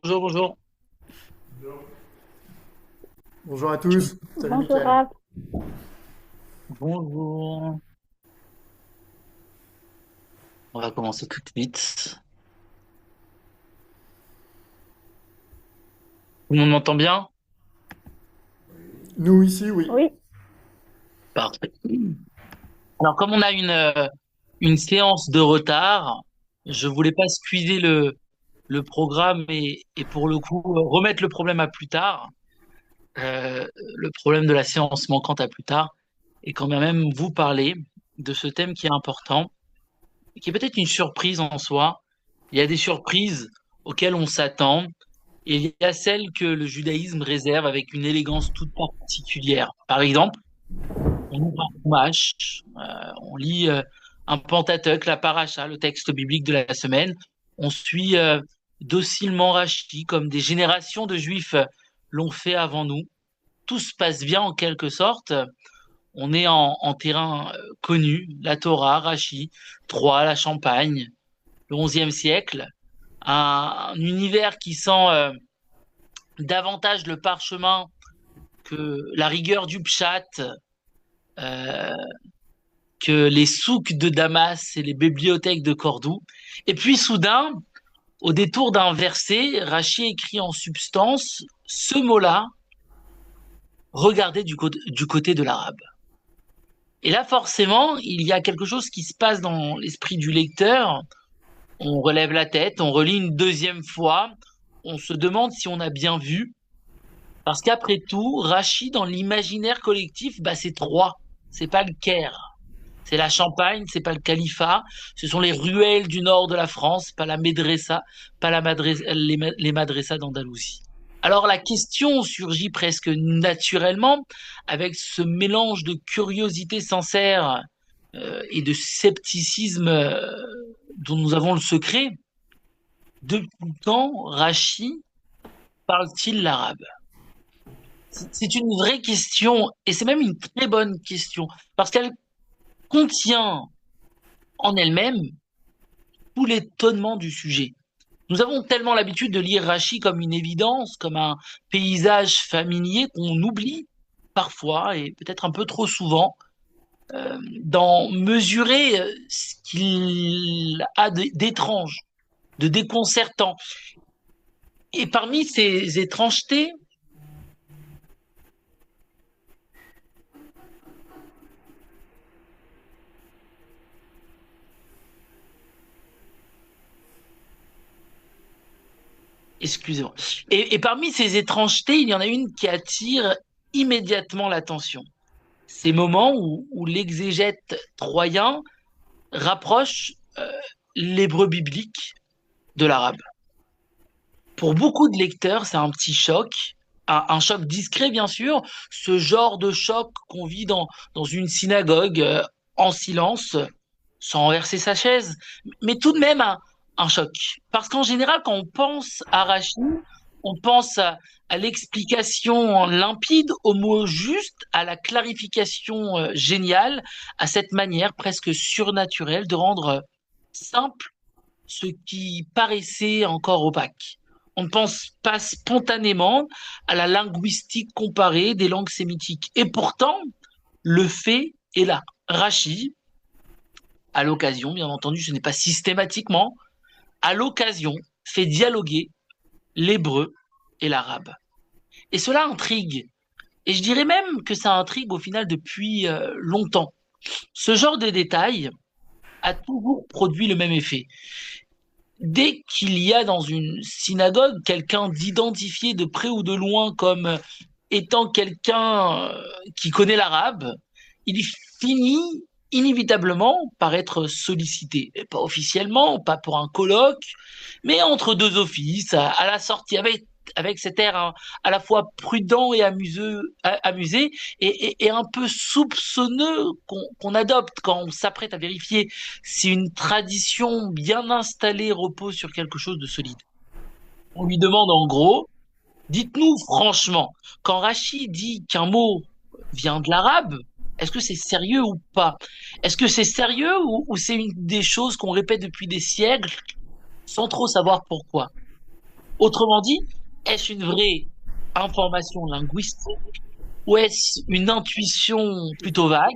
Bonjour, bonjour. Bonjour à tous. Salut Bonjour Mickaël. Raph. Bonjour. On va commencer tout de suite. Tout le monde m'entend bien? Nous ici, oui. Oui, Parfait. Alors, comme on a une séance de retard, je voulais pas squeezer le programme et pour le coup remettre le problème à plus tard, le problème de la séance manquante à plus tard, et quand même vous parler de ce thème qui est important, qui est peut-être une surprise en soi. Il y a des surprises auxquelles on s'attend, et il y a celles que le judaïsme réserve avec une élégance toute particulière. Par exemple, on ouvre un Chumash, on lit un Pentateuque, la Paracha, le texte biblique de la semaine. On suit docilement Rashi, comme des générations de juifs l'ont fait avant nous. Tout se passe bien en quelque sorte. On est en terrain connu, la Torah, Rashi, Troyes, la Champagne, le XIe siècle. Un univers qui sent davantage le parchemin que la rigueur du pshat, euh, que les souks de Damas et les bibliothèques de Cordoue. Et puis soudain, au détour d'un verset, Rachi écrit en substance ce mot-là, regardez du côté de l'arabe. Et là, forcément, il y a quelque chose qui se passe dans l'esprit du lecteur. On relève la tête, on relit une deuxième fois, on se demande si on a bien vu. Parce qu'après tout, Rachi, dans l'imaginaire collectif, bah, c'est Troyes, c'est pas le Caire. C'est la Champagne, c'est pas le califat. Ce sont les ruelles du nord de la France, pas la Médressa, pas les madressas d'Andalousie. Alors la question surgit presque naturellement avec ce mélange de curiosité sincère et de scepticisme dont nous avons le secret. Depuis quand Rachi parle-t-il l'arabe? C'est une vraie question et c'est même une très bonne question parce qu'elle contient en elle-même tout l'étonnement du sujet. Nous avons tellement l'habitude de lire Rachi comme une évidence, comme un paysage familier qu'on oublie parfois et peut-être un peu trop souvent d'en mesurer ce qu'il a d'étrange, de déconcertant. Et parmi ces étrangetés, excusez-moi, et parmi ces étrangetés, il y en a une qui attire immédiatement l'attention. Ces moments où l'exégète troyen rapproche l'hébreu biblique de l'arabe. Pour beaucoup de lecteurs, c'est un petit choc, un choc discret bien sûr, ce genre de choc qu'on vit dans une synagogue en silence, sans renverser sa chaise, mais tout de même un choc. Parce qu'en général, quand on pense à Rachid, on pense à l'explication limpide, au mot juste, à la clarification géniale, à cette manière presque surnaturelle de rendre simple ce qui paraissait encore opaque. On ne pense pas spontanément à la linguistique comparée des langues sémitiques. Et pourtant, le fait est là. Rachi, à l'occasion, bien entendu, ce n'est pas systématiquement, à l'occasion, fait dialoguer l'hébreu et l'arabe. Et cela intrigue. Et je dirais même que ça intrigue au final depuis longtemps. Ce genre de détail a toujours produit le même effet. Dès qu'il y a dans une synagogue quelqu'un d'identifié de près ou de loin comme étant quelqu'un qui connaît l'arabe, il finit inévitablement par être sollicité. Et pas officiellement, pas pour un colloque, mais entre deux offices, à la sortie, avec cet air à la fois prudent et amusé et un peu soupçonneux qu'on adopte quand on s'apprête à vérifier si une tradition bien installée repose sur quelque chose de solide. On lui demande en gros, dites-nous franchement, quand Rachid dit qu'un mot vient de l'arabe, est-ce que c'est sérieux ou pas? Est-ce que c'est sérieux ou c'est une des choses qu'on répète depuis des siècles sans trop savoir pourquoi? Autrement dit, est-ce une vraie information linguistique ou est-ce une intuition plutôt vague,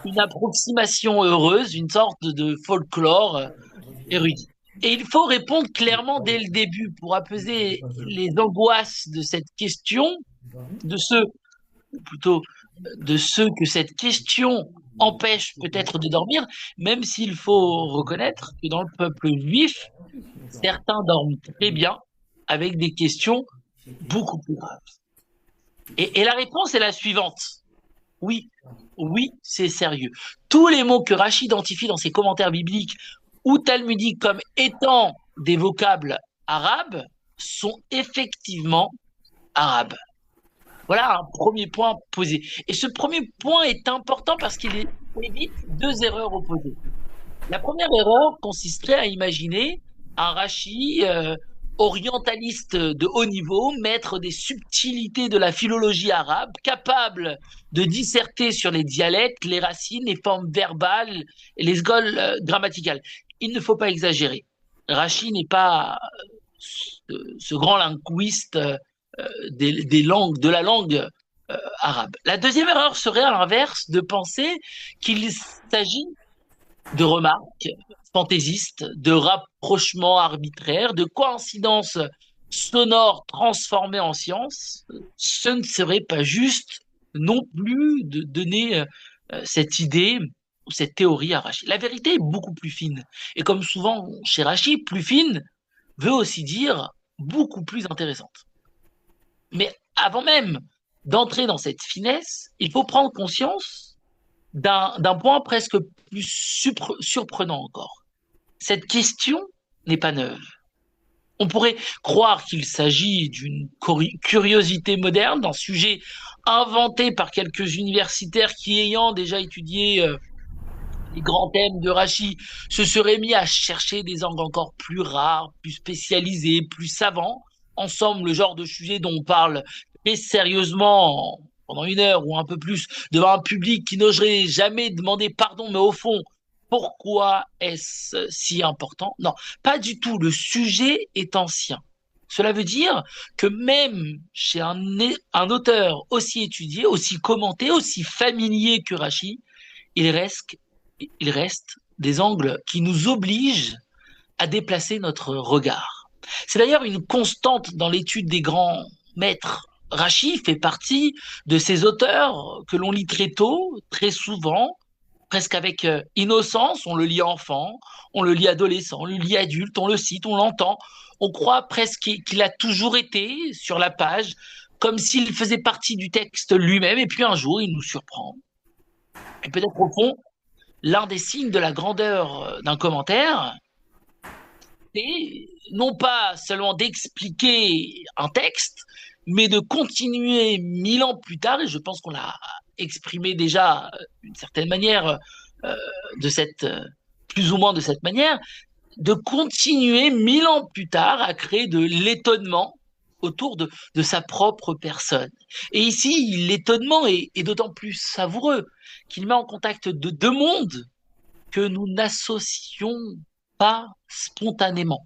une approximation heureuse, une sorte de folklore érudit? Et il faut répondre clairement dès le début pour apaiser les angoisses de cette question, de ceux, ou plutôt de ceux que cette question empêche peut-être de dormir, même s'il faut reconnaître que dans le peuple juif, certains dorment très bien avec des questions beaucoup plus graves. Et la réponse est la suivante. Oui, oui, c'est sérieux. Tous les mots que Rachid identifie dans ses commentaires bibliques ou talmudiques comme étant des vocables arabes sont effectivement arabes. Voilà un premier point posé. Et ce premier point est important parce qu'il évite deux erreurs opposées. La première erreur consisterait à imaginer un Rachi orientaliste de haut niveau, maître des subtilités de la philologie arabe, capable de disserter sur les dialectes, les racines, les formes verbales et les sgoles grammaticales. Il ne faut pas exagérer. Rachi n'est pas ce grand linguiste des langues, de la langue arabe. La deuxième erreur serait à l'inverse de penser qu'il s'agit de remarques fantaisistes, de rapprochements arbitraires, de coïncidences sonores transformées en science. Ce ne serait pas juste non plus de donner cette idée ou cette théorie à Rachid. La vérité est beaucoup plus fine. Et comme souvent chez Rachid, plus fine veut aussi dire beaucoup plus intéressante. Mais avant même d'entrer dans cette finesse, il faut prendre conscience d'un point presque plus surprenant encore. Cette question n'est pas neuve. On pourrait croire qu'il s'agit d'une curiosité moderne, d'un sujet inventé par quelques universitaires qui, ayant déjà étudié les grands thèmes de Rachi, se seraient mis à chercher des angles encore plus rares, plus spécialisés, plus savants. En somme, le genre de sujet dont on parle très sérieusement pendant une heure ou un peu plus devant un public qui n'oserait jamais demander pardon, mais au fond, pourquoi est-ce si important? Non, pas du tout. Le sujet est ancien. Cela veut dire que même chez un auteur aussi étudié, aussi commenté, aussi familier que Rachi, il reste, il reste des angles qui nous obligent à déplacer notre regard. C'est d'ailleurs une constante dans l'étude des grands maîtres. Rachi fait partie de ces auteurs que l'on lit très tôt, très souvent, presque avec innocence. On le lit enfant, on le lit adolescent, on le lit adulte, on le cite, on l'entend. On croit presque qu'il a toujours été sur la page, comme s'il faisait partie du texte lui-même, et puis un jour, il nous surprend. Et peut-être au fond, l'un des signes de la grandeur d'un commentaire, c'est non pas seulement d'expliquer un texte, mais de continuer 1000 ans plus tard, et je pense qu'on l'a exprimé déjà d'une certaine manière, de cette, plus ou moins de cette manière, de continuer 1000 ans plus tard à créer de l'étonnement autour de sa propre personne. Et ici, l'étonnement est d'autant plus savoureux qu'il met en contact de deux mondes que nous n'associons pas spontanément.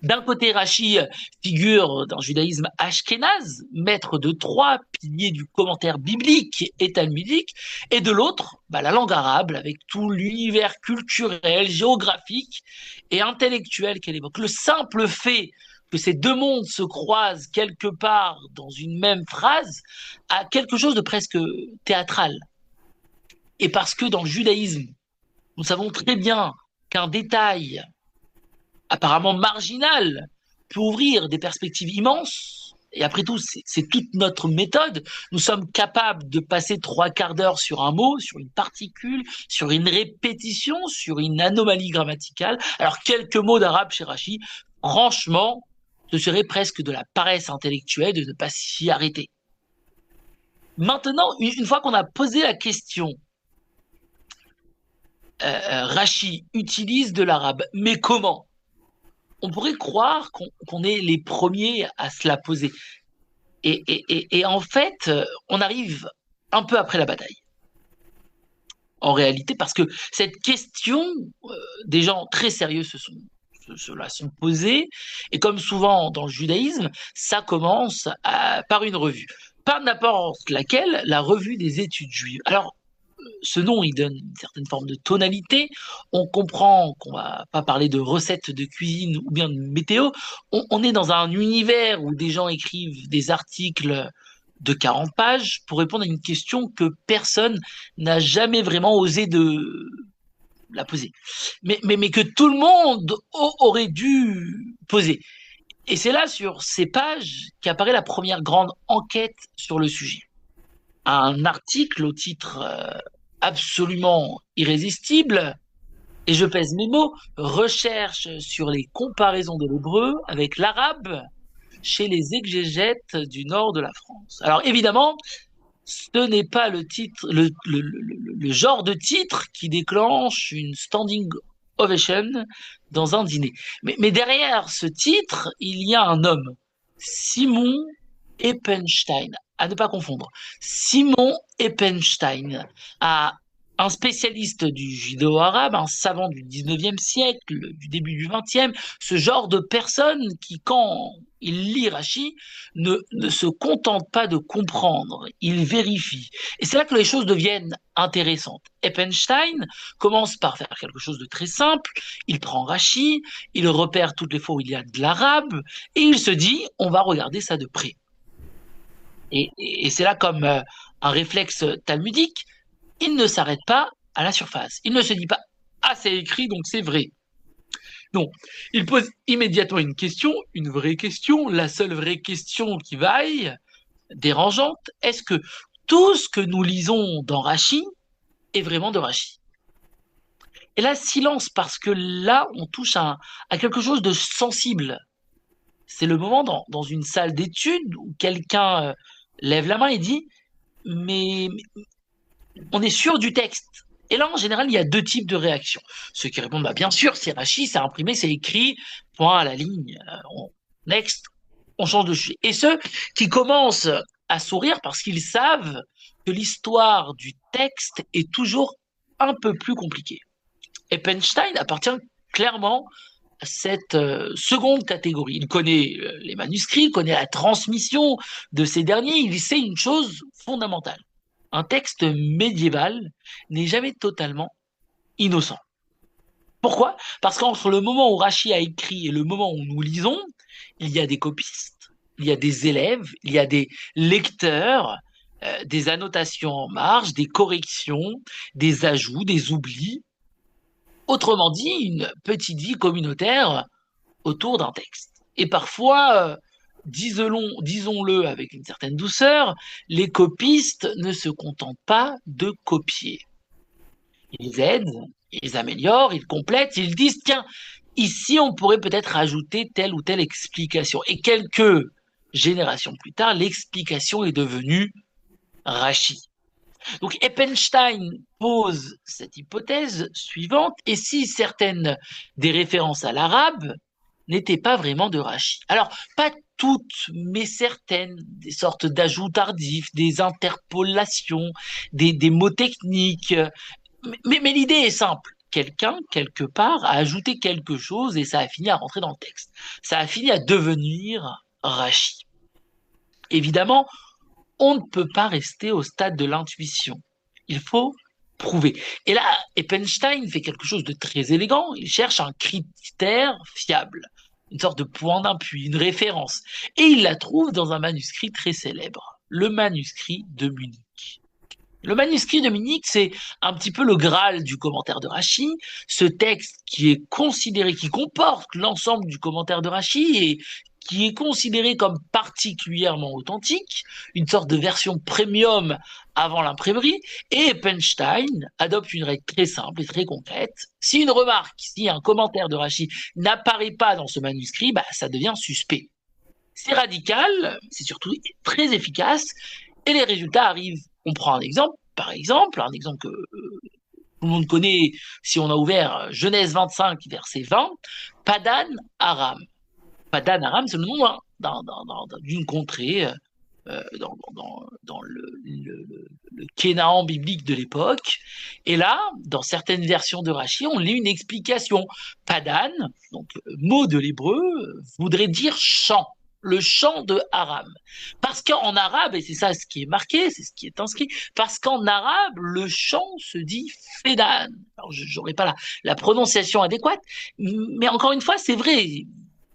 D'un côté, Rachi, figure d'un judaïsme ashkénaze, maître de trois piliers du commentaire biblique et talmudique, et de l'autre, la langue arabe, avec tout l'univers culturel, géographique et intellectuel qu'elle évoque. Le simple fait que ces deux mondes se croisent quelque part dans une même phrase a quelque chose de presque théâtral. Et parce que dans le judaïsme, nous savons très bien qu'un détail apparemment marginal peut ouvrir des perspectives immenses. Et après tout, c'est toute notre méthode. Nous sommes capables de passer 3/4 d'heure sur un mot, sur une particule, sur une répétition, sur une anomalie grammaticale. Alors, quelques mots d'arabe chez Rachi, franchement, ce serait presque de la paresse intellectuelle de ne pas s'y arrêter. Maintenant, une fois qu'on a posé la question, Rachi utilise de l'arabe, mais comment? On pourrait croire qu'on est les premiers à se la poser. Et en fait, on arrive un peu après la bataille. En réalité, parce que cette question, des gens très sérieux se sont ceux-là sont posés. Et comme souvent dans le judaïsme, ça commence par une revue. Pas n'importe laquelle, la revue des études juives. Alors, ce nom, il donne une certaine forme de tonalité. On comprend qu'on va pas parler de recettes de cuisine ou bien de météo. On est dans un univers où des gens écrivent des articles de 40 pages pour répondre à une question que personne n'a jamais vraiment osé de la poser. Mais que tout le monde aurait dû poser. Et c'est là, sur ces pages, qu'apparaît la première grande enquête sur le sujet. Un article au titre absolument irrésistible, et je pèse mes mots, recherche sur les comparaisons de l'hébreu avec l'arabe chez les exégètes du nord de la France. Alors évidemment, ce n'est pas le titre, le genre de titre qui déclenche une standing ovation dans un dîner. Mais derrière ce titre, il y a un homme, Simon Eppenstein, à ne pas confondre. Simon Eppenstein, un spécialiste du judéo-arabe, un savant du 19e siècle, du début du 20e, ce genre de personne qui, quand il lit Rachi, ne se contente pas de comprendre, il vérifie. Et c'est là que les choses deviennent intéressantes. Eppenstein commence par faire quelque chose de très simple, il prend Rachi, il repère toutes les fois où il y a de l'arabe, et il se dit, on va regarder ça de près. Et c'est là comme un réflexe talmudique, il ne s'arrête pas à la surface. Il ne se dit pas « Ah, c'est écrit, donc c'est vrai ». Non, il pose immédiatement une question, une vraie question, la seule vraie question qui vaille, dérangeante. Est-ce que tout ce que nous lisons dans Rachi est vraiment de Rachi? Et là, silence, parce que là, on touche à quelque chose de sensible. C'est le moment dans une salle d'études où quelqu'un lève la main et dit « mais on est sûr du texte ». Et là, en général, il y a deux types de réactions. Ceux qui répondent, bah, bien sûr, c'est Rachi, c'est imprimé, c'est écrit, point à la ligne, next, on change de sujet. Et ceux qui commencent à sourire parce qu'ils savent que l'histoire du texte est toujours un peu plus compliquée. Eppenstein appartient clairement à cette seconde catégorie. Il connaît les manuscrits, il connaît la transmission de ces derniers, il sait une chose fondamentale. Un texte médiéval n'est jamais totalement innocent. Pourquoi? Parce qu'entre le moment où Rachi a écrit et le moment où nous lisons, il y a des copistes, il y a des élèves, il y a des lecteurs, des annotations en marge, des corrections, des ajouts, des oublis. Autrement dit, une petite vie communautaire autour d'un texte. Et parfois, disons-le avec une certaine douceur, les copistes ne se contentent pas de copier. Ils aident, ils améliorent, ils complètent, ils disent, tiens, ici on pourrait peut-être ajouter telle ou telle explication. Et quelques générations plus tard, l'explication est devenue Rachi. Donc Eppenstein pose cette hypothèse suivante, et si certaines des références à l'arabe n'étaient pas vraiment de Rachi. Alors, pas toutes, mais certaines, des sortes d'ajouts tardifs, des interpolations, des mots techniques. Mais l'idée est simple. Quelqu'un, quelque part, a ajouté quelque chose et ça a fini à rentrer dans le texte. Ça a fini à devenir Rachi. Évidemment, on ne peut pas rester au stade de l'intuition. Il faut prouver. Et là, Eppenstein fait quelque chose de très élégant. Il cherche un critère fiable, une sorte de point d'appui, une référence. Et il la trouve dans un manuscrit très célèbre, le manuscrit de Munich. Le manuscrit de Munich, c'est un petit peu le Graal du commentaire de Rachi, ce texte qui est considéré, qui comporte l'ensemble du commentaire de Rachi et qui est considéré comme particulièrement authentique, une sorte de version premium avant l'imprimerie, et Eppenstein adopte une règle très simple et très concrète. Si une remarque, si un commentaire de Rachi n'apparaît pas dans ce manuscrit, bah, ça devient suspect. C'est radical, c'est surtout très efficace, et les résultats arrivent. On prend un exemple, par exemple, un exemple que tout le monde connaît si on a ouvert Genèse 25, verset 20, Padan Aram. Padan Aram, c'est le nom d'une contrée dans le Kénaan biblique de l'époque. Et là, dans certaines versions de Rachi, on lit une explication. Padan, donc mot de l'hébreu, voudrait dire champ, le champ de Aram. Parce qu'en arabe, et c'est ça ce qui est marqué, c'est ce qui est inscrit, parce qu'en arabe, le champ se dit Fedan. Alors, je n'aurai pas la prononciation adéquate, mais encore une fois, c'est vrai.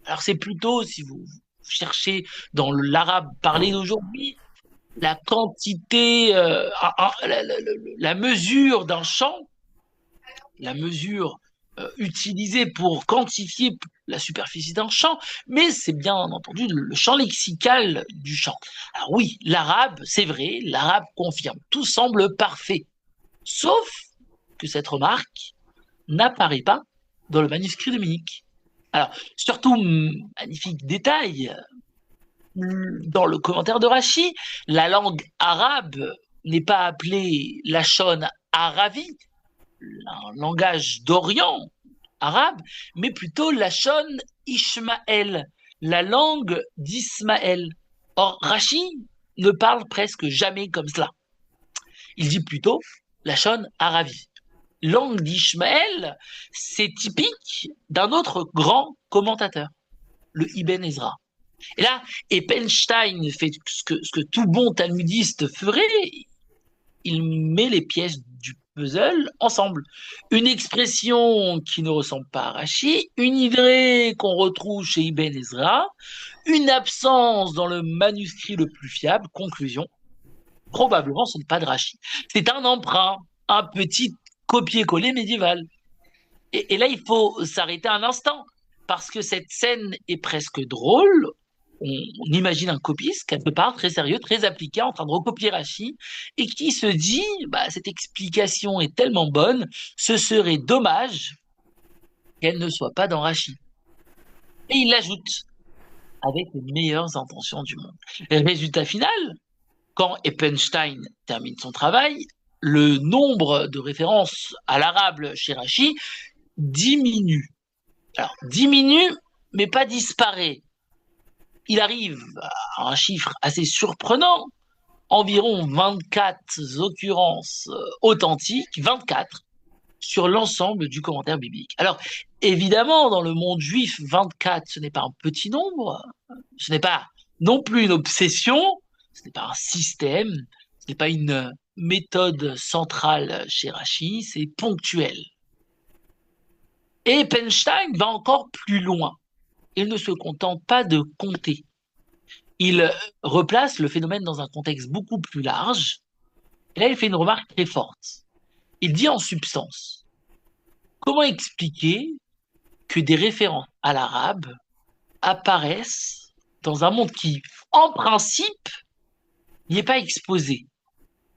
Alors, c'est plutôt, si vous cherchez dans l'arabe parlé d'aujourd'hui, la quantité, la mesure d'un champ, la mesure utilisée pour quantifier la superficie d'un champ, mais c'est bien entendu le champ lexical du champ. Alors oui, l'arabe, c'est vrai, l'arabe confirme, tout semble parfait, sauf que cette remarque n'apparaît pas dans le manuscrit de Munich. Alors, surtout, magnifique détail, dans le commentaire de Rachi, la langue arabe n'est pas appelée Lachon Aravi, un langage d'Orient arabe, mais plutôt Lachon Ishmaël, la langue d'Ismaël. Or, Rachi ne parle presque jamais comme cela. Il dit plutôt Lachon Aravi. Langue d'Ishmaël, c'est typique d'un autre grand commentateur, le Ibn Ezra. Et là, Eppenstein fait ce que tout bon talmudiste ferait, il met les pièces du puzzle ensemble. Une expression qui ne ressemble pas à Rachi, une idée qu'on retrouve chez Ibn Ezra, une absence dans le manuscrit le plus fiable, conclusion, probablement ce n'est pas de Rachi. C'est un emprunt, un petit copier-coller médiéval. Et là, il faut s'arrêter un instant, parce que cette scène est presque drôle. On imagine un copiste, quelque part, très sérieux, très appliqué, en train de recopier Rachi, et qui se dit, cette explication est tellement bonne, ce serait dommage qu'elle ne soit pas dans Rachi. Et il l'ajoute, avec les meilleures intentions du monde. Le résultat final, quand Eppenstein termine son travail, le nombre de références à l'arabe chez Rachi diminue. Alors, diminue, mais pas disparaît. Il arrive à un chiffre assez surprenant, environ 24 occurrences authentiques, 24, sur l'ensemble du commentaire biblique. Alors, évidemment, dans le monde juif, 24, ce n'est pas un petit nombre, ce n'est pas non plus une obsession, ce n'est pas un système, ce n'est pas une méthode centrale chez Rachi, c'est ponctuel. Et Eppenstein va encore plus loin. Il ne se contente pas de compter. Il replace le phénomène dans un contexte beaucoup plus large. Et là, il fait une remarque très forte. Il dit en substance, comment expliquer que des références à l'arabe apparaissent dans un monde qui, en principe, n'y est pas exposé?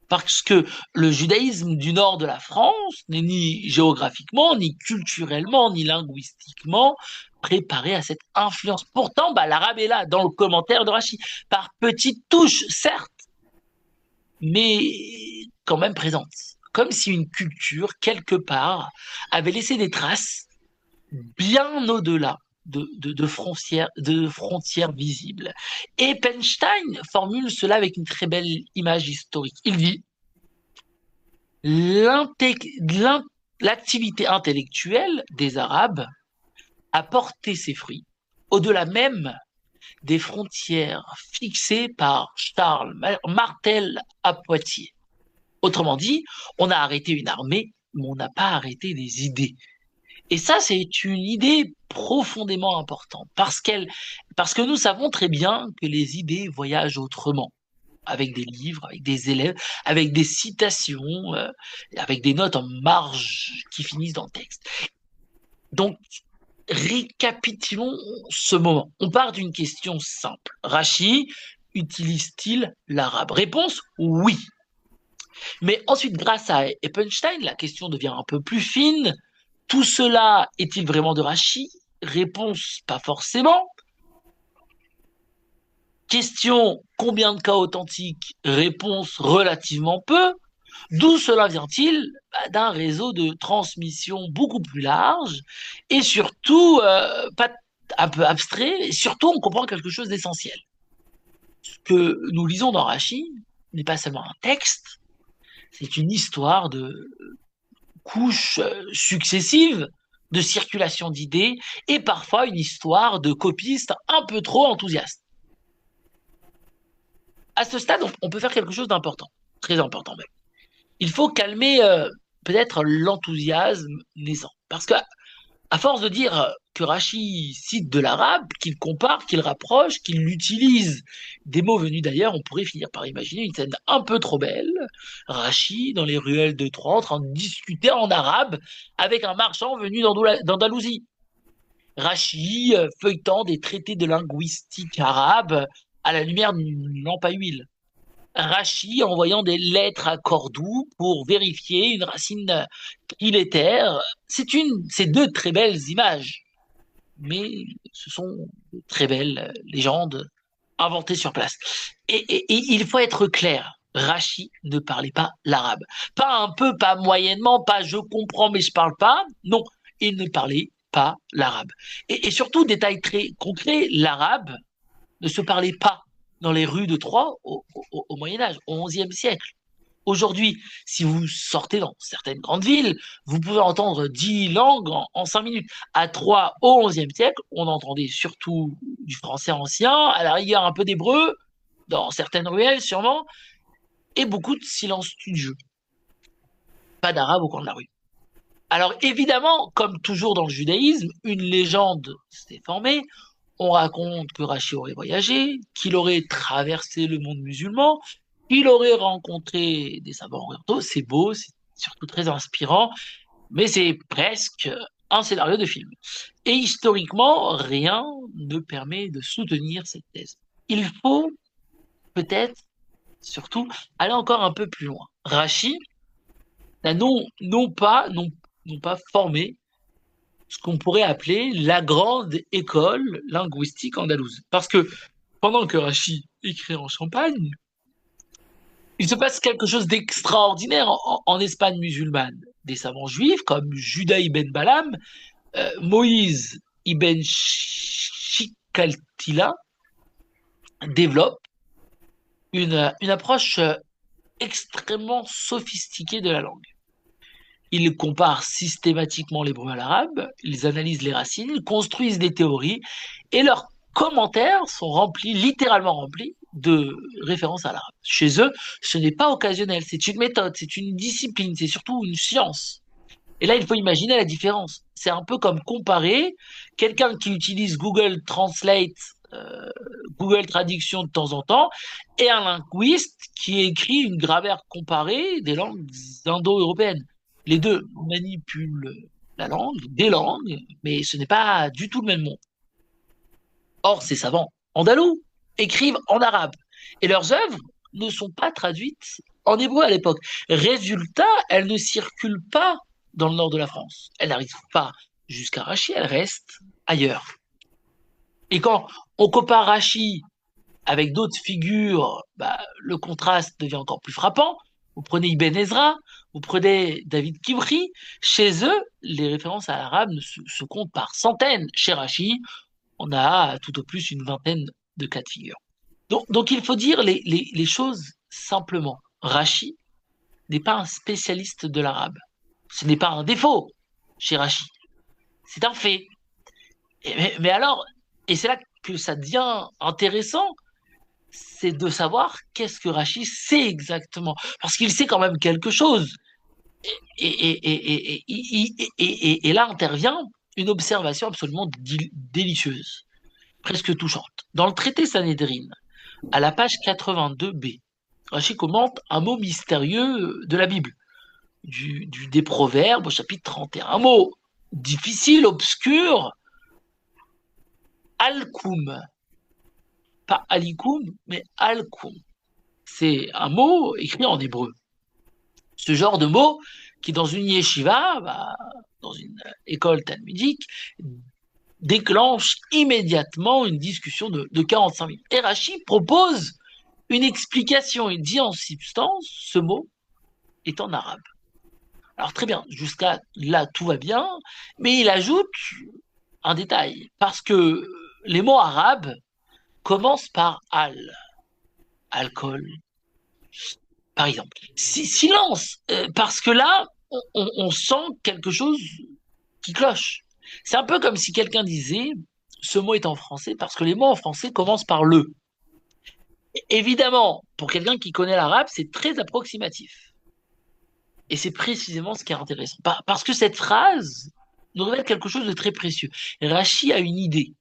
Parce que le judaïsme du nord de la France n'est ni géographiquement, ni culturellement, ni linguistiquement préparé à cette influence. Pourtant, l'arabe est là, dans le commentaire de Rachi, par petites touches, certes, mais quand même présente. Comme si une culture, quelque part, avait laissé des traces bien au-delà de frontières visibles. Et Eppenstein formule cela avec une très belle image historique. Il dit l'activité intellectuelle des Arabes a porté ses fruits au-delà même des frontières fixées par Charles Martel à Poitiers. Autrement dit, on a arrêté une armée, mais on n'a pas arrêté des idées. Et ça, c'est une idée profondément importante, parce que nous savons très bien que les idées voyagent autrement, avec des livres, avec des élèves, avec des citations, avec des notes en marge qui finissent dans le texte. Donc, récapitulons ce moment. On part d'une question simple. Rachi utilise-t-il l'arabe? Réponse, oui. Mais ensuite, grâce à Eppenstein, la question devient un peu plus fine. Tout cela est-il vraiment de Rachi? Réponse, pas forcément. Question, combien de cas authentiques? Réponse, relativement peu. D'où cela vient-il? D'un réseau de transmission beaucoup plus large et surtout, pas un peu abstrait, et surtout on comprend quelque chose d'essentiel. Ce que nous lisons dans Rachi n'est pas seulement un texte, c'est une histoire de couches successives de circulation d'idées et parfois une histoire de copistes un peu trop enthousiastes. À ce stade, on peut faire quelque chose d'important, très important même. Il faut calmer peut-être l'enthousiasme naissant. Parce que à force de dire que Rachi cite de l'arabe, qu'il compare, qu'il rapproche, qu'il utilise des mots venus d'ailleurs, on pourrait finir par imaginer une scène un peu trop belle. Rachi, dans les ruelles de Troyes, en train de discuter en arabe avec un marchand venu d'Andalousie. Rachi, feuilletant des traités de linguistique arabe à la lumière d'une lampe à huile. Rachi envoyant des lettres à Cordoue pour vérifier une racine trilétaire. C'est deux très belles images, mais ce sont de très belles légendes inventées sur place. Et il faut être clair. Rachi ne parlait pas l'arabe. Pas un peu, pas moyennement, pas je comprends mais je parle pas. Non, il ne parlait pas l'arabe. Et surtout, détail très concret, l'arabe ne se parlait pas dans les rues de Troyes au Moyen Âge, au XIe siècle. Aujourd'hui, si vous sortez dans certaines grandes villes, vous pouvez entendre 10 langues en 5 minutes. À Troyes, au XIe siècle, on entendait surtout du français ancien, à la rigueur un peu d'hébreu, dans certaines ruelles sûrement, et beaucoup de silence studieux. Pas d'arabe au coin de la rue. Alors évidemment, comme toujours dans le judaïsme, une légende s'est formée. On raconte que Rachi aurait voyagé, qu'il aurait traversé le monde musulman, qu'il aurait rencontré des savants orientaux. C'est beau, c'est surtout très inspirant, mais c'est presque un scénario de film. Et historiquement, rien ne permet de soutenir cette thèse. Il faut peut-être, surtout, aller encore un peu plus loin. Rachi n'a non pas formé ce qu'on pourrait appeler la grande école linguistique andalouse. Parce que pendant que Rachi écrit en Champagne, il se passe quelque chose d'extraordinaire en Espagne musulmane. Des savants juifs comme Judas ibn Balam, Moïse ibn Shikaltila développent une approche extrêmement sophistiquée de la langue. Ils comparent systématiquement l'hébreu à l'arabe, ils analysent les racines, ils construisent des théories, et leurs commentaires sont remplis, littéralement remplis, de références à l'arabe. Chez eux, ce n'est pas occasionnel, c'est une méthode, c'est une discipline, c'est surtout une science. Et là, il faut imaginer la différence. C'est un peu comme comparer quelqu'un qui utilise Google Translate, euh, Google Traduction de temps en temps, et un linguiste qui écrit une grammaire comparée des langues indo-européennes. Les deux manipulent la langue, des langues, mais ce n'est pas du tout le même monde. Or, ces savants andalous écrivent en arabe, et leurs œuvres ne sont pas traduites en hébreu à l'époque. Résultat, elles ne circulent pas dans le nord de la France. Elles n'arrivent pas jusqu'à Rachi, elles restent ailleurs. Et quand on compare Rachi avec d'autres figures, le contraste devient encore plus frappant. Vous prenez Ibn Ezra, vous prenez David Kibri, chez eux, les références à l'arabe se comptent par centaines. Chez Rachi, on a tout au plus une vingtaine de cas de figure. Donc il faut dire les choses simplement. Rachi n'est pas un spécialiste de l'arabe. Ce n'est pas un défaut chez Rachi. C'est un fait. Mais alors, et c'est là que ça devient intéressant, c'est de savoir qu'est-ce que Rachi sait exactement. Parce qu'il sait quand même quelque chose. Et là intervient une observation absolument délicieuse, presque touchante. Dans le traité Sanhédrin, à la page 82b, Rachi commente un mot mystérieux de la Bible, des Proverbes au chapitre 31. Un mot difficile, obscur, Alkoum. Pas Alikoum, mais Alkoum. C'est un mot écrit en hébreu. Ce genre de mot qui, dans une yeshiva, dans une école talmudique, déclenche immédiatement une discussion de 45 minutes. Et Rachi propose une explication. Il dit en substance, ce mot est en arabe. Alors très bien, jusqu'à là tout va bien, mais il ajoute un détail, parce que les mots arabes commencent par al. alcool, par exemple. Silence, parce que là, on sent quelque chose qui cloche. C'est un peu comme si quelqu'un disait, ce mot est en français, parce que les mots en français commencent par le. Évidemment, pour quelqu'un qui connaît l'arabe, c'est très approximatif. Et c'est précisément ce qui est intéressant. Parce que cette phrase nous révèle quelque chose de très précieux. Rachi a une idée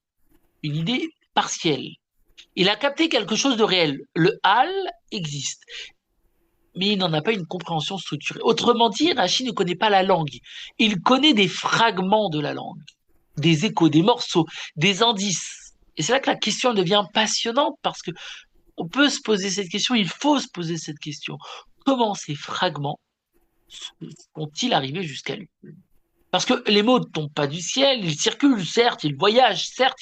partielle. Il a capté quelque chose de réel. Le hal existe, mais il n'en a pas une compréhension structurée. Autrement dit, Rachi ne connaît pas la langue. Il connaît des fragments de la langue, des échos, des morceaux, des indices. Et c'est là que la question devient passionnante parce que on peut se poser cette question, il faut se poser cette question. Comment ces fragments sont-ils arrivés jusqu'à lui? Parce que les mots ne tombent pas du ciel, ils circulent, certes, ils voyagent, certes,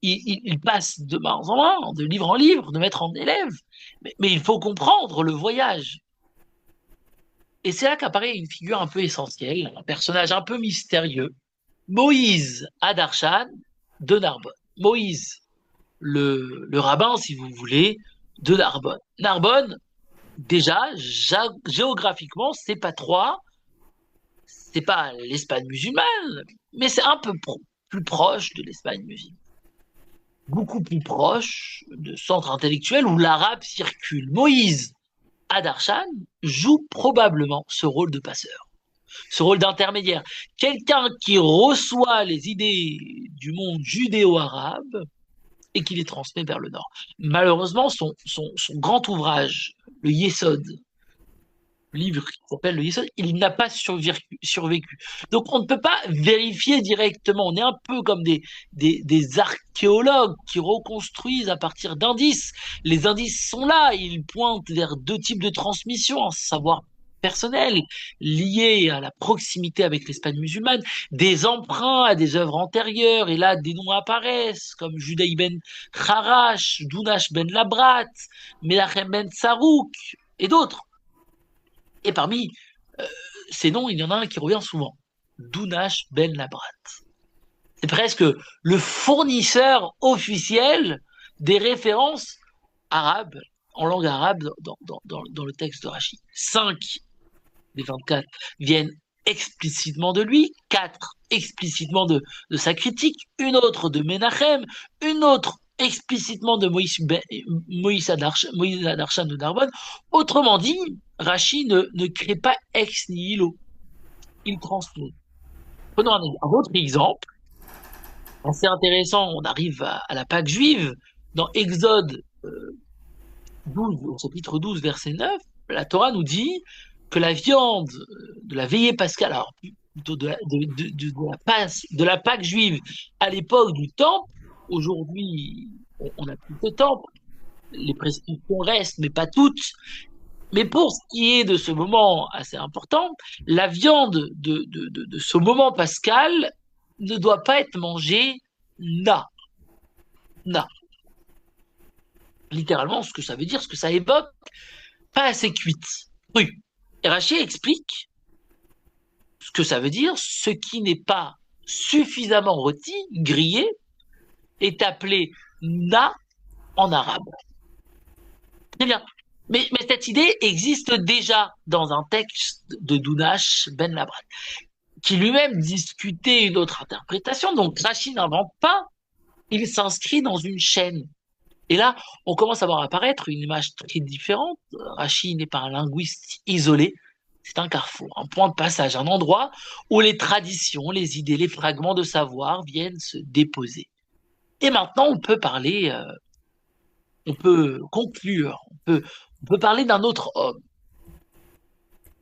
ils passent de main en main, de livre en livre, de maître en élève, mais il faut comprendre le voyage. Et c'est là qu'apparaît une figure un peu essentielle, un personnage un peu mystérieux, Moïse Adarshan de Narbonne. Moïse, le rabbin, si vous voulez, de Narbonne. Narbonne, déjà, géographiquement, c'est pas l'Espagne musulmane, mais c'est un peu plus proche de l'Espagne musulmane. Beaucoup plus proche de centres intellectuels où l'arabe circule. Moïse Adarshan joue probablement ce rôle de passeur, ce rôle d'intermédiaire. Quelqu'un qui reçoit les idées du monde judéo-arabe et qui les transmet vers le nord. Malheureusement, son grand ouvrage, le Yesod, livre qui s'appelle le Yesod, il n'a pas survécu. Donc on ne peut pas vérifier directement. On est un peu comme des archéologues qui reconstruisent à partir d'indices. Les indices sont là, ils pointent vers deux types de transmission, un savoir personnel lié à la proximité avec l'Espagne musulmane, des emprunts à des œuvres antérieures, et là des noms apparaissent comme Judah ben Kharash, Dounash ben Labrat, Menachem ben Sarouk et d'autres. Et parmi ces noms, il y en a un qui revient souvent. Dounash Ben Labrat. C'est presque le fournisseur officiel des références arabes, en langue arabe, dans le texte de Rachid. 5 des 24 viennent explicitement de lui, 4 explicitement de sa critique, une autre de Menachem, une autre explicitement de Moïse Adarshan de Narbonne. Autrement dit, Rachi ne crée pas ex nihilo, il transmet. Prenons un autre exemple, assez intéressant, on arrive à la Pâque juive, dans Exode 12, au chapitre 12, verset 9, la Torah nous dit que la viande de la veillée pascale, alors plutôt de la Pâque juive à l'époque du temple, aujourd'hui on n'a plus de temple, les prescriptions restent, mais pas toutes. Mais pour ce qui est de ce moment assez important, la viande de ce moment pascal ne doit pas être mangée na. Littéralement, ce que ça veut dire, ce que ça évoque, pas assez cuite, crue. Et Rachid explique ce que ça veut dire, ce qui n'est pas suffisamment rôti, grillé, est appelé na en arabe. Très bien. Mais cette idée existe déjà dans un texte de Dounash Ben Labrat, qui lui-même discutait une autre interprétation. Donc Rachid n'invente pas, il s'inscrit dans une chaîne. Et là, on commence à voir apparaître une image très différente. Rachid n'est pas un linguiste isolé, c'est un carrefour, un point de passage, un endroit où les traditions, les idées, les fragments de savoir viennent se déposer. Et maintenant, on peut parler, on peut conclure, on peut parler d'un autre homme,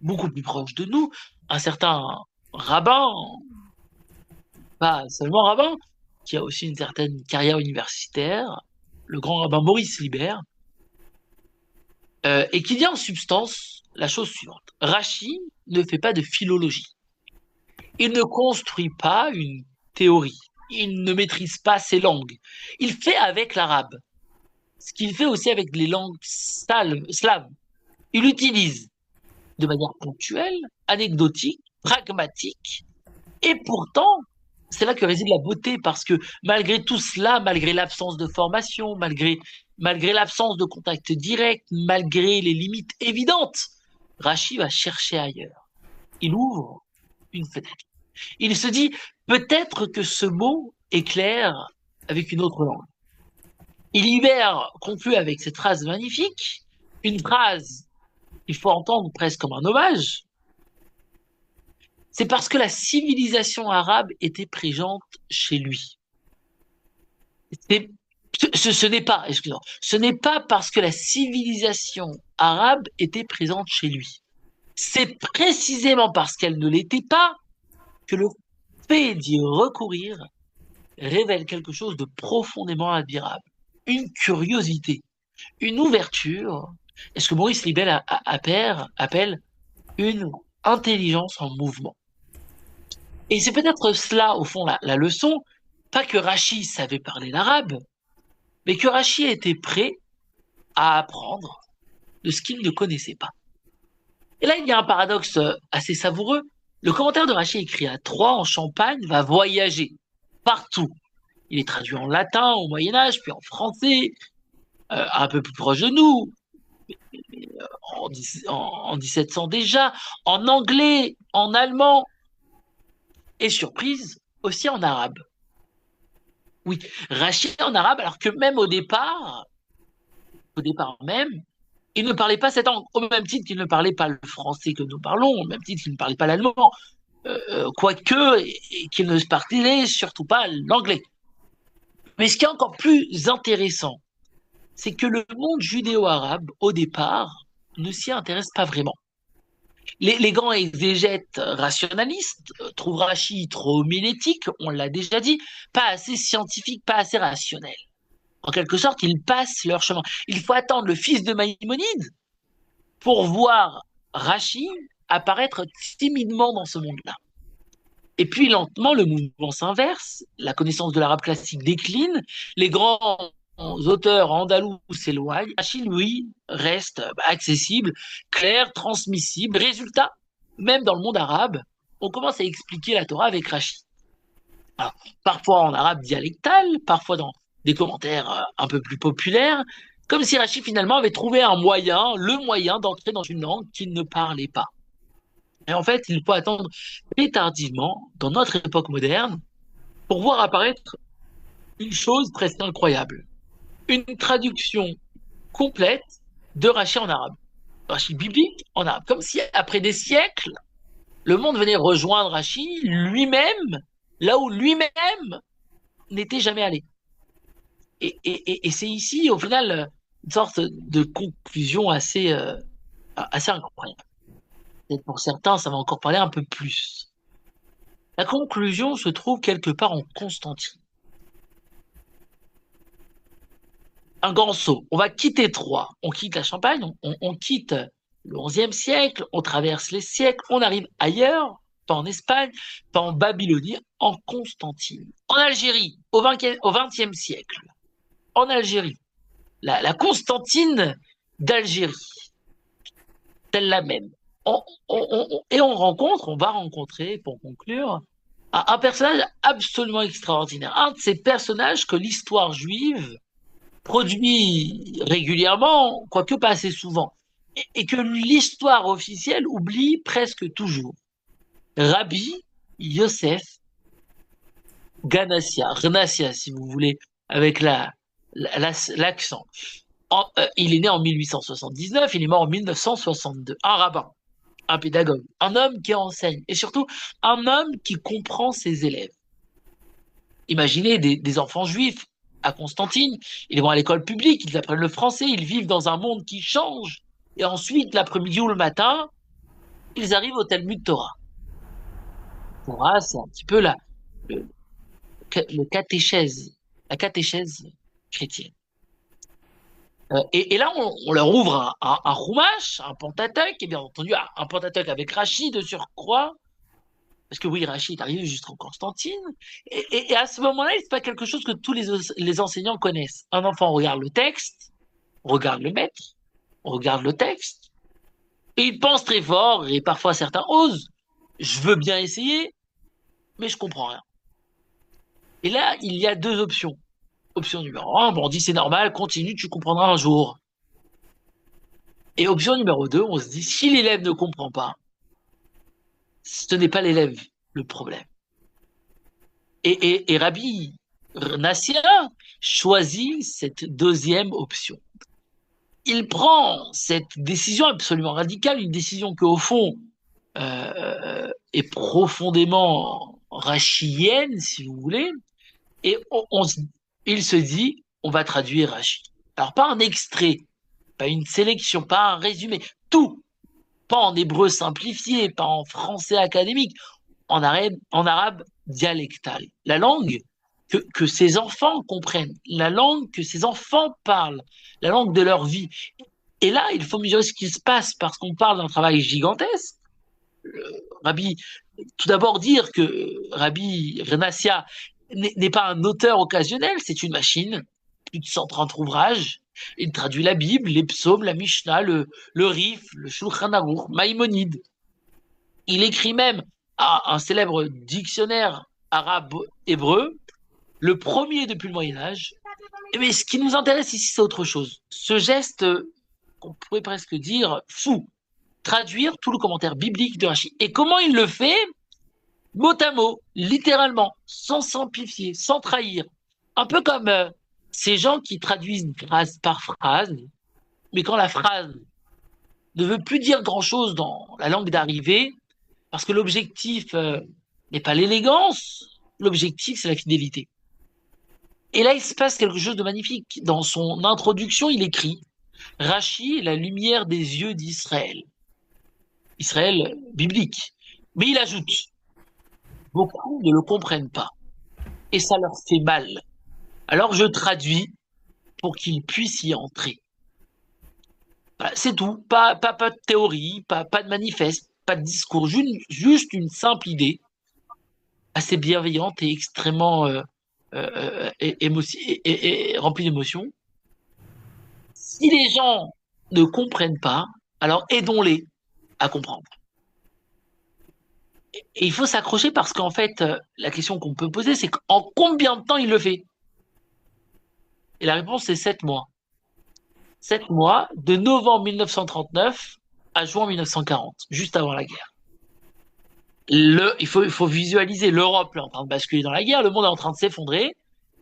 beaucoup plus proche de nous, un certain rabbin, pas seulement rabbin, qui a aussi une certaine carrière universitaire, le grand rabbin Maurice Libert, et qui dit en substance la chose suivante. Rachi ne fait pas de philologie. Il ne construit pas une théorie. Il ne maîtrise pas ses langues. Il fait avec l'arabe, ce qu'il fait aussi avec les langues slaves. Il utilise de manière ponctuelle, anecdotique, pragmatique, et pourtant, c'est là que réside la beauté, parce que malgré tout cela, malgré l'absence de formation, malgré l'absence de contact direct, malgré les limites évidentes, Rachid va chercher ailleurs. Il ouvre une fenêtre. Il se dit, peut-être que ce mot est clair avec une autre langue. Hilibert conclut avec cette phrase magnifique, une phrase qu'il faut entendre presque comme un hommage. C'est parce que la civilisation arabe était présente chez lui. Ce n'est pas, excusez-moi, ce n'est pas parce que la civilisation arabe était présente chez lui. C'est précisément parce qu'elle ne l'était pas que le fait d'y recourir révèle quelque chose de profondément admirable. Une curiosité, une ouverture, et ce que Maurice Libel appelle une intelligence en mouvement. Et c'est peut-être cela, au fond, la leçon, pas que Rachid savait parler l'arabe, mais que Rachid était prêt à apprendre de ce qu'il ne connaissait pas. Et là, il y a un paradoxe assez savoureux. Le commentaire de Rachid écrit à Troyes, en Champagne, va voyager partout. Il est traduit en latin au Moyen-Âge, puis en français, un peu plus proche de nous, en 1700 déjà, en anglais, en allemand, et surprise, aussi en arabe. Oui, Rachid en arabe, alors que même au départ même, il ne parlait pas cette langue, au même titre qu'il ne parlait pas le français que nous parlons, au même titre qu'il ne parlait pas l'allemand, quoique, et qu'il ne parlait surtout pas l'anglais. Mais ce qui est encore plus intéressant, c'est que le monde judéo-arabe, au départ, ne s'y intéresse pas vraiment. Les grands exégètes rationalistes trouvent Rachid trop homilétique, on l'a déjà dit, pas assez scientifique, pas assez rationnel. En quelque sorte, ils passent leur chemin. Il faut attendre le fils de Maïmonide pour voir Rachid apparaître timidement dans ce monde-là. Et puis lentement, le mouvement s'inverse, la connaissance de l'arabe classique décline, les grands auteurs andalous s'éloignent, Rachid, lui, reste accessible, clair, transmissible. Résultat, même dans le monde arabe, on commence à expliquer la Torah avec Rachid. Alors, parfois en arabe dialectal, parfois dans des commentaires un peu plus populaires, comme si Rachid finalement avait trouvé un moyen, le moyen d'entrer dans une langue qu'il ne parlait pas. Et en fait, il faut attendre très tardivement, dans notre époque moderne, pour voir apparaître une chose presque incroyable. Une traduction complète de Rachid en arabe. Rachid biblique en arabe. Comme si, après des siècles, le monde venait rejoindre Rachid lui-même, là où lui-même n'était jamais allé. Et c'est ici, au final, une sorte de conclusion assez incroyable. Et pour certains, ça va encore parler un peu plus. La conclusion se trouve quelque part en Constantine. Un grand saut. On va quitter Troyes, on quitte la Champagne, on quitte le XIe siècle, on traverse les siècles, on arrive ailleurs, pas en Espagne, pas en Babylonie, en Constantine. En Algérie, au XXe siècle. En Algérie. La Constantine d'Algérie. Telle la même. Et on va rencontrer, pour conclure, un personnage absolument extraordinaire. Un de ces personnages que l'histoire juive produit régulièrement, quoique pas assez souvent, et que l'histoire officielle oublie presque toujours. Rabbi Yosef Ganassia si vous voulez, avec l'accent. Il est né en 1879, il est mort en 1962. Un rabbin, un pédagogue, un homme qui enseigne, et surtout un homme qui comprend ses élèves. Imaginez des enfants juifs à Constantine, ils vont à l'école publique, ils apprennent le français, ils vivent dans un monde qui change, et ensuite, l'après-midi ou le matin, ils arrivent au Talmud Torah. Torah, c'est un petit peu le, le catéchèse, la catéchèse chrétienne. Et là, on leur ouvre un Chumash, un Pentateuch, et bien entendu, un Pentateuch avec Rachid de surcroît, parce que oui, Rachid est arrivé jusqu'en Constantine, et à ce moment-là, c'est pas quelque chose que tous les enseignants connaissent. Un enfant regarde le texte, regarde le maître, regarde le texte, et il pense très fort, et parfois certains osent. Je veux bien essayer, mais je comprends rien. Et là, il y a deux options. Option numéro un, bon, on dit c'est normal, continue, tu comprendras un jour. Et option numéro deux, on se dit si l'élève ne comprend pas, ce n'est pas l'élève le problème. Et Rabbi Nassia choisit cette deuxième option. Il prend cette décision absolument radicale, une décision qui, au fond, est profondément rachienne, si vous voulez, et il se dit, on va traduire Rachi. Alors, pas un extrait, pas une sélection, pas un résumé, tout, pas en hébreu simplifié, pas en français académique, en arabe dialectal. La langue que ces enfants comprennent, la langue que ces enfants parlent, la langue de leur vie. Et là, il faut mesurer ce qui se passe parce qu'on parle d'un travail gigantesque. Rabbi, tout d'abord dire que Rabbi Renassia n'est pas un auteur occasionnel, c'est une machine, plus de 130 ouvrages. Il traduit la Bible, les psaumes, la Mishnah, le Rif, le Shulchan Aruch, Maïmonide. Il écrit même un célèbre dictionnaire arabe-hébreu, le premier depuis le Moyen-Âge. Mais ce qui nous intéresse ici, c'est autre chose. Ce geste, qu'on pourrait presque dire fou, traduire tout le commentaire biblique de Rachid. Et comment il le fait? Mot à mot, littéralement, sans s'amplifier, sans trahir. Un peu comme ces gens qui traduisent phrase par phrase, mais quand la phrase ne veut plus dire grand-chose dans la langue d'arrivée, parce que l'objectif n'est pas l'élégance, l'objectif c'est la fidélité. Et là, il se passe quelque chose de magnifique. Dans son introduction, il écrit Rachi est la lumière des yeux d'Israël. Israël biblique. Mais il ajoute beaucoup ne le comprennent pas. Et ça leur fait mal. Alors je traduis pour qu'ils puissent y entrer. Voilà, c'est tout. Pas de théorie, pas de manifeste, pas de discours. Juste une simple idée assez bienveillante et extrêmement remplie d'émotions. Si les gens ne comprennent pas, alors aidons-les à comprendre. Et il faut s'accrocher parce qu'en fait, la question qu'on peut poser, c'est en combien de temps il le fait? Et la réponse, c'est 7 mois. 7 mois, de novembre 1939 à juin 1940, juste avant la guerre. Il faut visualiser l'Europe est en train de basculer dans la guerre, le monde est en train de s'effondrer,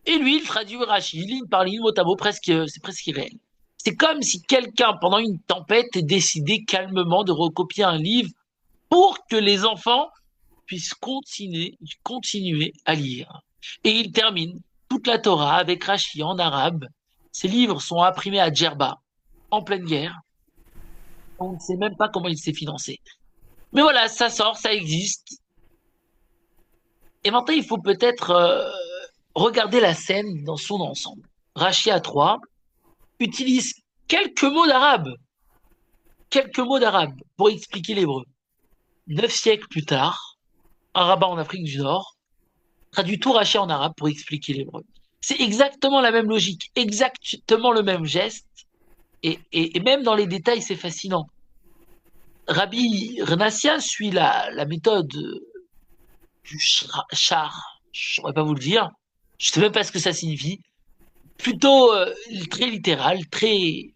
et lui, il traduit Rachid, ligne par ligne, mot à mot, c'est presque irréel. C'est comme si quelqu'un, pendant une tempête, ait décidé calmement de recopier un livre pour que les enfants puissent continuer à lire. Et il termine toute la Torah avec Rashi en arabe. Ces livres sont imprimés à Djerba, en pleine guerre. On ne sait même pas comment il s'est financé. Mais voilà, ça sort, ça existe. Et maintenant, il faut peut-être regarder la scène dans son ensemble. Rachi à 3 utilise quelques mots d'arabe pour expliquer l'hébreu. 9 siècles plus tard, un rabbin en Afrique du Nord traduit tout Rachi en arabe pour expliquer l'hébreu. C'est exactement la même logique, exactement le même geste, et même dans les détails, c'est fascinant. Rabbi Renassia suit la méthode du char, je ne saurais pas vous le dire, je ne sais même pas ce que ça signifie, plutôt très littéral, très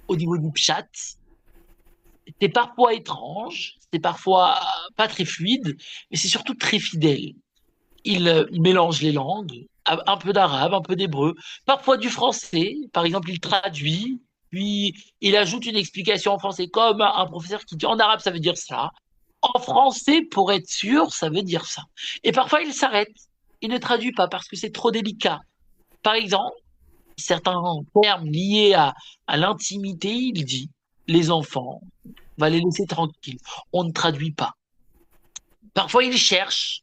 au niveau du pshat. C'est parfois étrange, c'est parfois pas très fluide, mais c'est surtout très fidèle. Il mélange les langues, un peu d'arabe, un peu d'hébreu, parfois du français. Par exemple, il traduit, puis il ajoute une explication en français, comme un professeur qui dit en arabe ça veut dire ça. En français, pour être sûr, ça veut dire ça. Et parfois, il s'arrête. Il ne traduit pas parce que c'est trop délicat. Par exemple, certains termes liés à l'intimité, il dit les enfants, on va les laisser tranquilles. On ne traduit pas. Parfois, il cherche.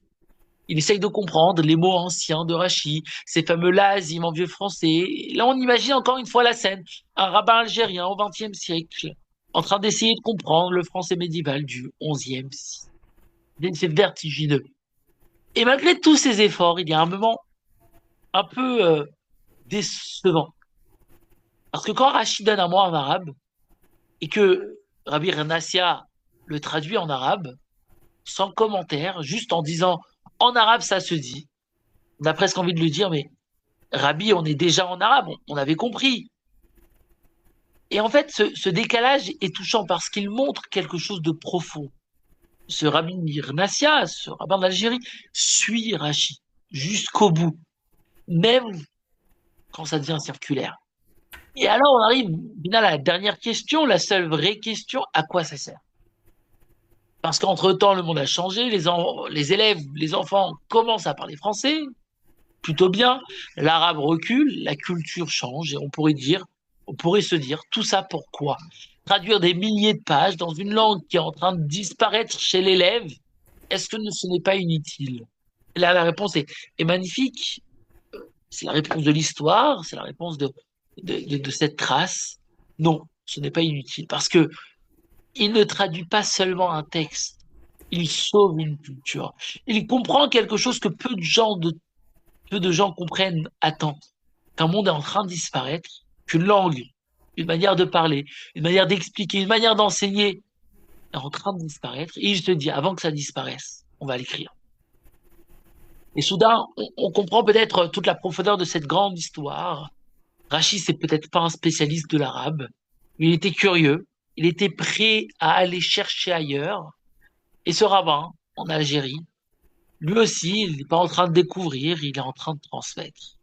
Il essaye de comprendre les mots anciens de Rachi, ces fameux lazim en vieux français. Là, on imagine encore une fois la scène. Un rabbin algérien au XXe siècle, en train d'essayer de comprendre le français médiéval du XIe siècle. C'est vertigineux. Et malgré tous ces efforts, il y a un moment un peu décevant. Parce que quand Rachid donne un mot en arabe, et que Rabbi Renassia le traduit en arabe, sans commentaire, juste en disant en arabe ça se dit, On a presque envie de lui dire, mais Rabbi, on est déjà en arabe, on avait compris. Et en fait, ce décalage est touchant parce qu'il montre quelque chose de profond. Ce Rabbi Nassia, ce rabbin d'Algérie, suit Rachi jusqu'au bout, même quand ça devient circulaire. Et alors, on arrive, Bina, à la dernière question, la seule vraie question, à quoi ça sert? Parce qu'entre-temps, le monde a changé, les élèves, les enfants commencent à parler français, plutôt bien, l'arabe recule, la culture change, et on pourrait se dire, tout ça pourquoi? Traduire des milliers de pages dans une langue qui est en train de disparaître chez l'élève, est-ce que ce n'est pas inutile? Et là, la réponse est magnifique. C'est la réponse de l'histoire, c'est la réponse de cette trace. Non, ce n'est pas inutile, parce que il ne traduit pas seulement un texte, il sauve une culture. Il comprend quelque chose que peu de gens comprennent à temps. Qu'un monde est en train de disparaître, qu'une langue, une manière de parler, une manière d'expliquer, une manière d'enseigner est en train de disparaître. Et je te dis, avant que ça disparaisse, on va l'écrire. Et soudain, on comprend peut-être toute la profondeur de cette grande histoire. Rachid, c'est peut-être pas un spécialiste de l'arabe, mais il était curieux, il était prêt à aller chercher ailleurs. Et ce rabbin, en Algérie, lui aussi, il n'est pas en train de découvrir, il est en train de transmettre.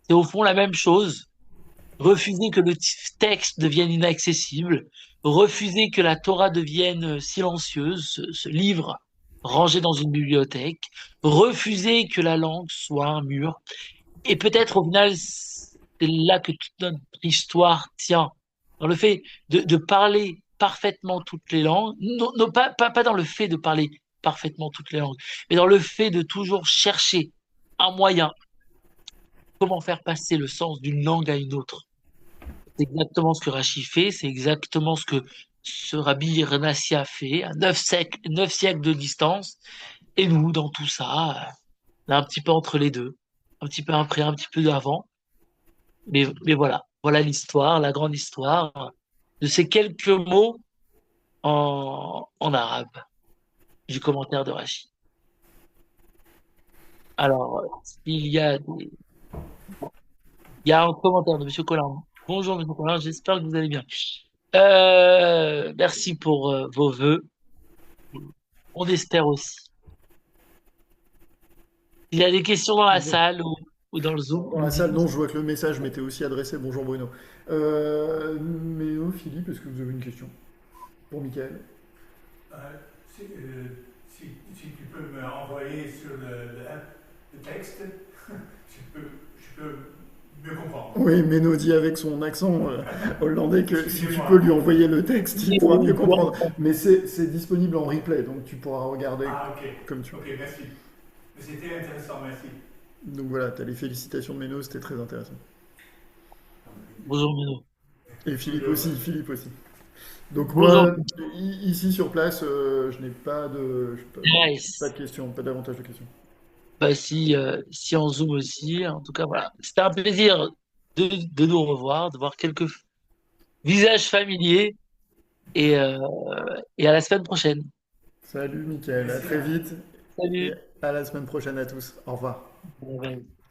C'est au fond la même chose. Refuser que le texte devienne inaccessible, refuser que la Torah devienne silencieuse, ce livre rangé dans une bibliothèque, refuser que la langue soit un mur. Et peut-être au final, c'est là que toute notre histoire tient, dans le fait de parler parfaitement toutes les langues, non, non, pas dans le fait de parler parfaitement toutes les langues, mais dans le fait de toujours chercher un moyen, comment faire passer le sens d'une langue à une autre. C'est exactement ce que Rachi fait, c'est exactement ce que ce Rabbi Renassia a fait à 9 siècles de distance. Et nous, dans tout ça, on est un petit peu entre les deux, un petit peu après, un petit peu avant. Mais voilà, voilà l'histoire, la grande histoire de ces quelques mots en arabe du commentaire de Rachi. Alors, il y a un commentaire de Monsieur Collin. Bonjour Monsieur Collin, j'espère que vous allez bien. Merci pour vos vœux. On espère aussi. Il y a des questions dans la salle ou dans le Zoom. Dans la salle, non, je vois que le message m'était aussi adressé. Bonjour Bruno. Mais oh, Philippe, est-ce que vous avez une question pour Michael? Euh, si, si tu peux me envoyer sur le texte, je peux mieux comprendre. Oui, Mélodie avec son accent hollandais, que si tu peux Excusez-moi. lui envoyer le texte, il pourra mieux comprendre. Oui, Mais c'est disponible en replay, donc tu pourras regarder Ah, ok. comme tu veux. Ok, merci. Mais c'était intéressant, merci. Donc voilà, t'as les félicitations de Méno, c'était très intéressant. bonjour Bruno. Et Philippe Bonjour. aussi, Philippe aussi. Donc Bonjour. moi, ici sur place, je n'ai pas Nice. de questions, pas davantage de questions. Bah, si on Zoom aussi, en tout cas, voilà. C'était un plaisir de nous revoir, de voir quelques visages familiers et, euh, et à la semaine prochaine. Salut Mickaël, à Merci, très hein. vite et Salut. à la semaine prochaine à tous. Au revoir. Bye bye.